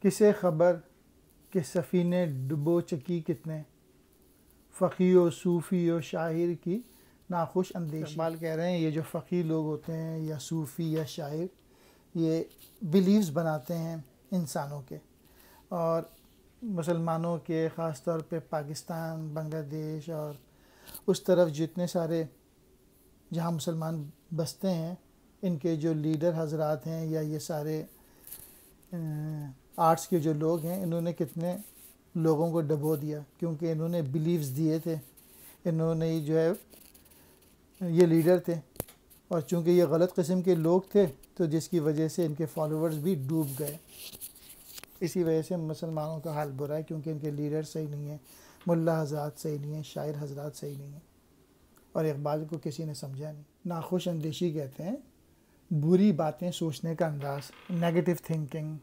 کسے خبر کہ سفینے ڈبو چکی کتنے، فقی و صوفی و شاعر کی ناخوش اندیشی۔ اقبال کہہ رہے ہیں یہ جو فقی لوگ ہوتے ہیں یا صوفی یا شاعر، یہ بلیفز بناتے ہیں انسانوں کے، اور مسلمانوں کے، خاص طور پہ پاکستان، بنگلہ دیش اور اس طرف جتنے سارے جہاں مسلمان بستے ہیں، ان کے جو لیڈر حضرات ہیں یا یہ سارے آرٹس کے جو لوگ ہیں، انہوں نے کتنے لوگوں کو ڈبو دیا، کیونکہ انہوں نے بلیفز دیے تھے، انہوں نے ہی جو ہے یہ لیڈر تھے، اور چونکہ یہ غلط قسم کے لوگ تھے تو جس کی وجہ سے ان کے فالوورز بھی ڈوب گئے۔ اسی وجہ سے مسلمانوں کا حال برا ہے، کیونکہ ان کے لیڈر صحیح نہیں ہیں، ملا حضرات صحیح نہیں ہیں، شاعر حضرات صحیح نہیں ہیں، اور اقبال کو کسی نے سمجھا نہیں۔ ناخوش اندیشی کہتے ہیں بری باتیں سوچنے کا انداز، نیگیٹو تھنکنگ،